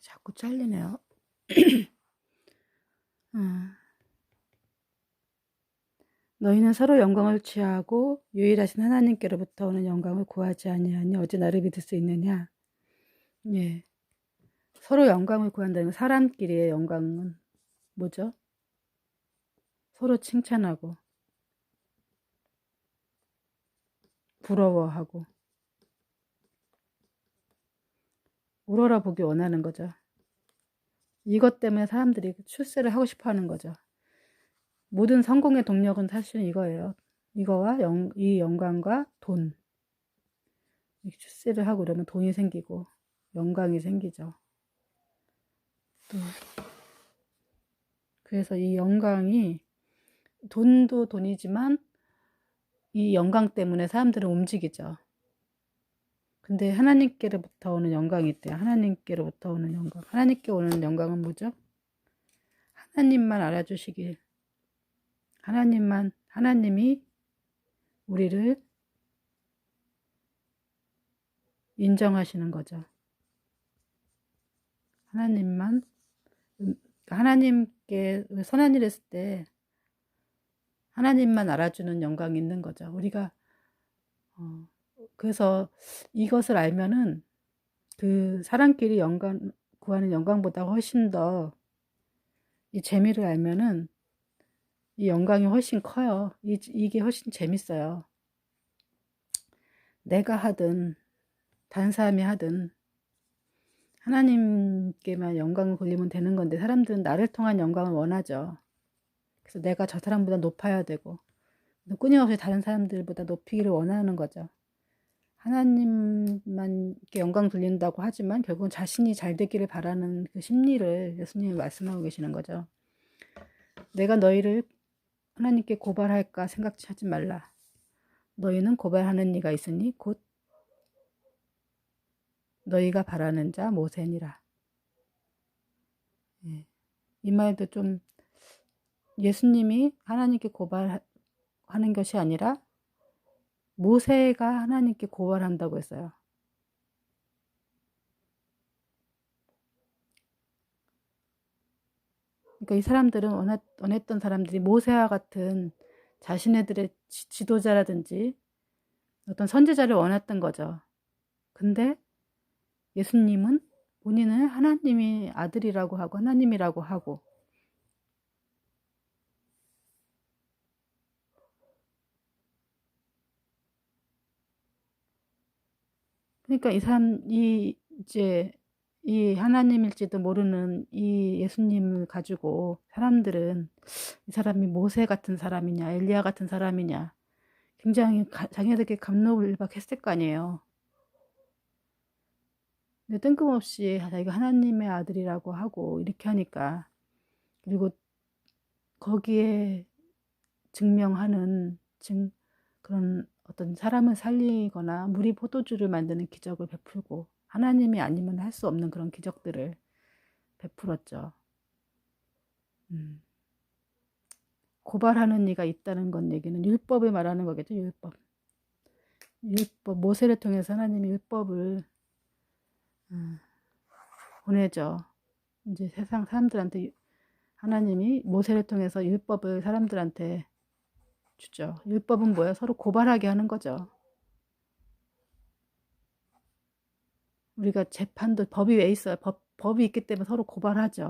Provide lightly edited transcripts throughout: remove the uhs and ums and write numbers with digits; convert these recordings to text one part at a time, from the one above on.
자꾸 잘리네요. 너희는 서로 영광을 취하고 유일하신 하나님께로부터 오는 영광을 구하지 아니하니 어찌 나를 믿을 수 있느냐. 예, 서로 영광을 구한다는 건 사람끼리의 영광은 뭐죠? 서로 칭찬하고 부러워하고 우러러 보기 원하는 거죠. 이것 때문에 사람들이 출세를 하고 싶어 하는 거죠. 모든 성공의 동력은 사실은 이거예요. 이거와 이 영광과 돈. 출세를 하고 이러면 돈이 생기고 영광이 생기죠. 또 그래서 이 영광이 돈도 돈이지만 이 영광 때문에 사람들은 움직이죠. 근데 하나님께로부터 오는 영광이 있대요. 하나님께로부터 오는 영광. 하나님께 오는 영광은 뭐죠? 하나님만 알아주시길. 하나님이 우리를 인정하시는 거죠. 하나님께 선한 일 했을 때 하나님만 알아주는 영광이 있는 거죠. 우리가 그래서 이것을 알면은 그 사람끼리 영광 구하는 영광보다 훨씬 더 이 재미를 알면은 이 영광이 훨씬 커요. 이게 훨씬 재밌어요. 내가 하든 다른 사람이 하든 하나님께만 영광을 돌리면 되는 건데 사람들은 나를 통한 영광을 원하죠. 그래서 내가 저 사람보다 높아야 되고 끊임없이 다른 사람들보다 높이기를 원하는 거죠. 하나님만 영광 돌린다고 하지만 결국은 자신이 잘 되기를 바라는 그 심리를 예수님이 말씀하고 계시는 거죠. 내가 너희를 하나님께 고발할까 생각지 하지 말라. 너희는 고발하는 이가 있으니 곧 너희가 바라는 자 모세니라. 이 말도 좀 예수님이 하나님께 고발하는 것이 아니라 모세가 하나님께 고발한다고 했어요. 그러니까 이 사람들은 원했던 사람들이 모세와 같은 자신네들의 지도자라든지 어떤 선지자를 원했던 거죠. 근데 예수님은 본인은 하나님이 아들이라고 하고 하나님이라고 하고 그러니까 이제 이 하나님일지도 모르는 이 예수님을 가지고 사람들은 이 사람이 모세 같은 사람이냐 엘리야 같은 사람이냐 굉장히 자기네들께 감론을박했을 거 아니에요. 근데 뜬금없이 자기가 하나님의 아들이라고 하고 이렇게 하니까 그리고 거기에 증명하는 그런 어떤 사람을 살리거나 물이 포도주를 만드는 기적을 베풀고 하나님이 아니면 할 수 없는 그런 기적들을 베풀었죠. 고발하는 이가 있다는 건 얘기는 율법을 말하는 거겠죠. 율법 모세를 통해서 하나님이 율법을 보내죠. 이제 세상 사람들한테 하나님이 모세를 통해서 율법을 사람들한테 주죠. 율법은 뭐예요? 서로 고발하게 하는 거죠. 우리가 재판도 법이 왜 있어요? 법이 있기 때문에 서로 고발하죠.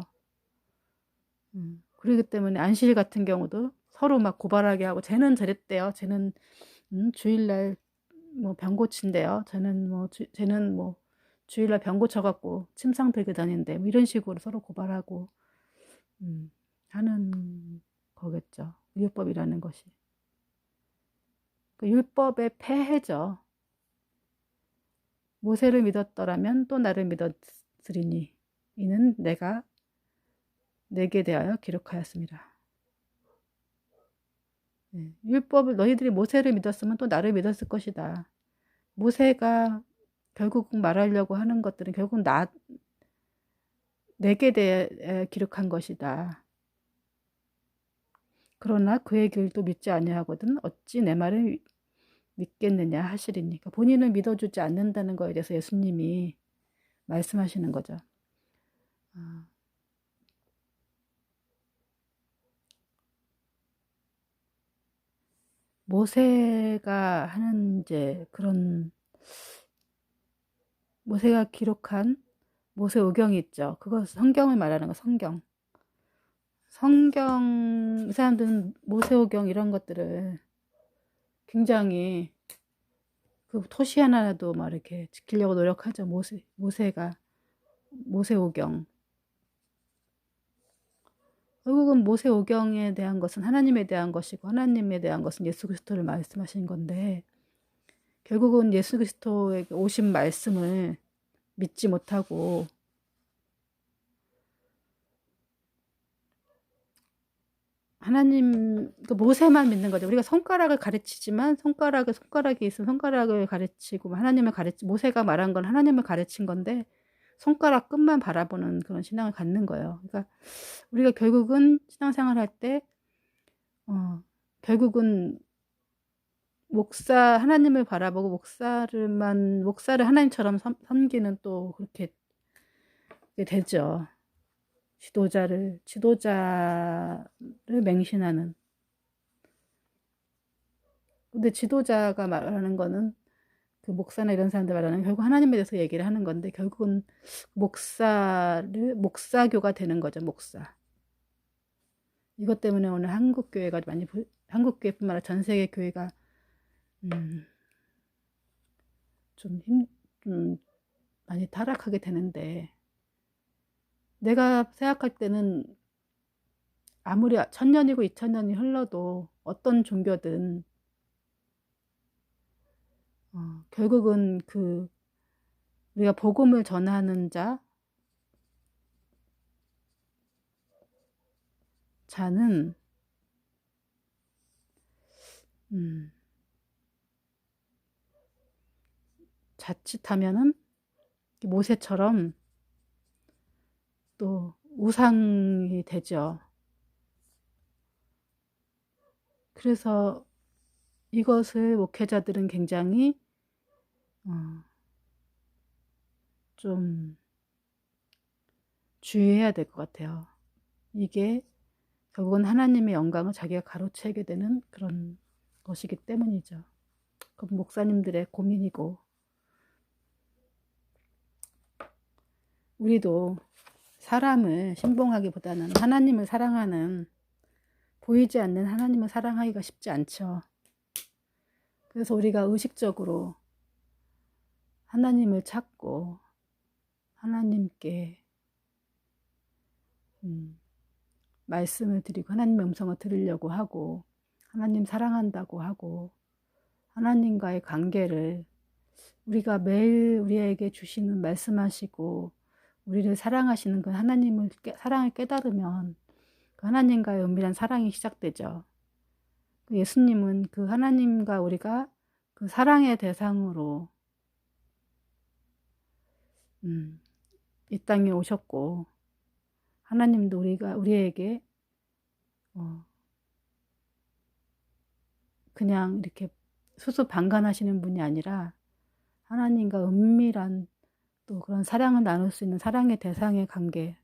그렇기 때문에 안실 같은 경우도 서로 막 고발하게 하고 쟤는 저랬대요. 쟤는 주일날 뭐 병 고친대요. 쟤는 뭐 주일날 병 고쳐갖고 침상 들고 다닌대. 뭐 이런 식으로 서로 고발하고 하는 거겠죠. 율법이라는 것이. 그 율법의 폐해죠. 모세를 믿었더라면 또 나를 믿었으리니 이는 내게 대하여 기록하였습니다. 율법을 너희들이 모세를 믿었으면 또 나를 믿었을 것이다. 모세가 결국 말하려고 하는 것들은 결국 내게 대해 기록한 것이다. 그러나 그의 길도 믿지 아니하거든 어찌 내 말을 믿겠느냐 하시리니 본인을 믿어주지 않는다는 거에 대해서 예수님이 말씀하시는 거죠. 아, 모세가 하는 이제 그런 모세가 기록한 모세오경이 있죠. 그거 성경을 말하는 거, 성경. 성경, 이 사람들은 모세오경 이런 것들을 굉장히 그 토시 하나라도 막 이렇게 지키려고 노력하죠. 모세가, 모세오경. 결국은 모세오경에 대한 것은 하나님에 대한 것이고, 하나님에 대한 것은 예수 그리스도를 말씀하신 건데, 결국은 예수 그리스도에게 오신 말씀을 믿지 못하고, 하나님, 그 모세만 믿는 거죠. 우리가 손가락을 가르치지만, 손가락이 있으면 손가락을 가르치고, 하나님을 모세가 말한 건 하나님을 가르친 건데, 손가락 끝만 바라보는 그런 신앙을 갖는 거예요. 그러니까, 우리가 결국은 신앙생활 할 때, 결국은 하나님을 바라보고 목사를 하나님처럼 섬기는 또 그렇게 되죠. 지도자를 맹신하는. 근데 지도자가 말하는 거는 그 목사나 이런 사람들 말하는 결국 하나님에 대해서 얘기를 하는 건데 결국은 목사교가 되는 거죠. 목사. 이것 때문에 오늘 한국 교회뿐만 아니라 전 세계 교회가 음, 좀 좀 많이 타락하게 되는데 내가 생각할 때는 아무리 1000년이고 2000년이 흘러도 어떤 종교든 결국은 우리가 복음을 전하는 자는 음, 자칫하면은 모세처럼 또 우상이 되죠. 그래서 이것을 목회자들은 굉장히 어, 좀 주의해야 될 것 같아요. 이게 결국은 하나님의 영광을 자기가 가로채게 되는 그런 것이기 때문이죠. 그건 목사님들의 고민이고 우리도 사람을 신봉하기보다는 하나님을 사랑하는 보이지 않는 하나님을 사랑하기가 쉽지 않죠. 그래서 우리가 의식적으로 하나님을 찾고 하나님께 말씀을 드리고 하나님의 음성을 들으려고 하고 하나님 사랑한다고 하고 하나님과의 관계를 우리가 매일 우리에게 주시는 말씀하시고 우리를 사랑하시는 그 사랑을 깨달으면 그 하나님과의 은밀한 사랑이 시작되죠. 예수님은 그 하나님과 우리가 그 사랑의 대상으로 이 땅에 오셨고 하나님도 우리에게 그냥 이렇게 수수방관하시는 분이 아니라 하나님과 은밀한 또 그런 사랑을 나눌 수 있는 사랑의 대상의 관계,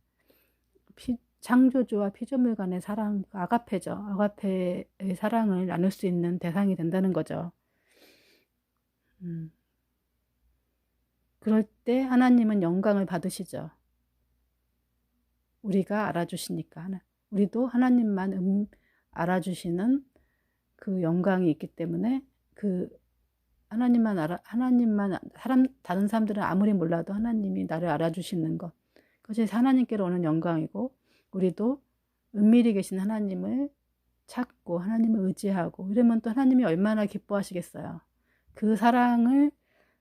창조주와 피조물 간의 사랑, 아가페죠. 아가페의 사랑을 나눌 수 있는 대상이 된다는 거죠. 그럴 때 하나님은 영광을 받으시죠. 우리가 알아주시니까. 우리도 하나님만 알아주시는 그 영광이 있기 때문에 다른 사람들은 아무리 몰라도 하나님이 나를 알아주시는 것. 그것이 하나님께로 오는 영광이고, 우리도 은밀히 계신 하나님을 찾고, 하나님을 의지하고, 이러면 또 하나님이 얼마나 기뻐하시겠어요. 그 사랑을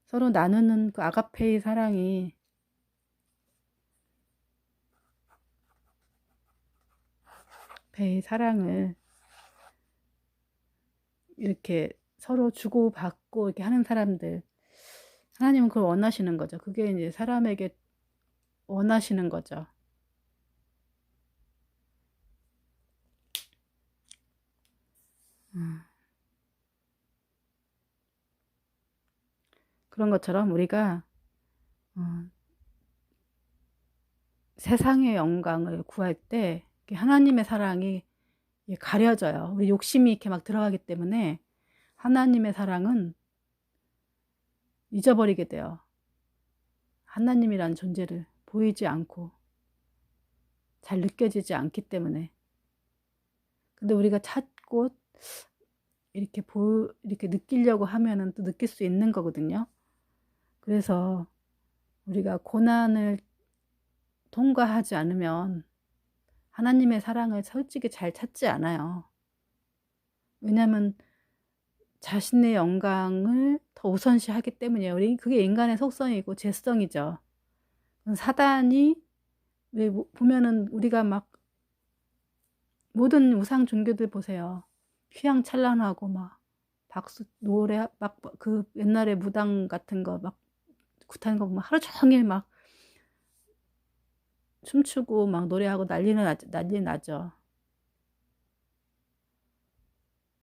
서로 나누는 그 아가페의 사랑을 이렇게 서로 주고받고 이렇게 하는 사람들. 하나님은 그걸 원하시는 거죠. 그게 이제 사람에게 원하시는 거죠. 그런 것처럼 우리가 세상의 영광을 구할 때 하나님의 사랑이 가려져요. 우리 욕심이 이렇게 막 들어가기 때문에 하나님의 사랑은 잊어버리게 돼요. 하나님이란 존재를 보이지 않고 잘 느껴지지 않기 때문에. 근데 우리가 찾고 이렇게 느끼려고 하면은 또 느낄 수 있는 거거든요. 그래서 우리가 고난을 통과하지 않으면 하나님의 사랑을 솔직히 잘 찾지 않아요. 왜냐하면 자신의 영광을 더 우선시하기 때문이에요. 그게 인간의 속성이고 죄성이죠. 사단이 왜 보면은 우리가 막 모든 우상 종교들 보세요. 휘황찬란하고 막 박수 노래 막 그 옛날에 무당 같은 거 막 굿하는 거 보면 하루 종일 막 춤추고 막 노래하고 난리 나죠.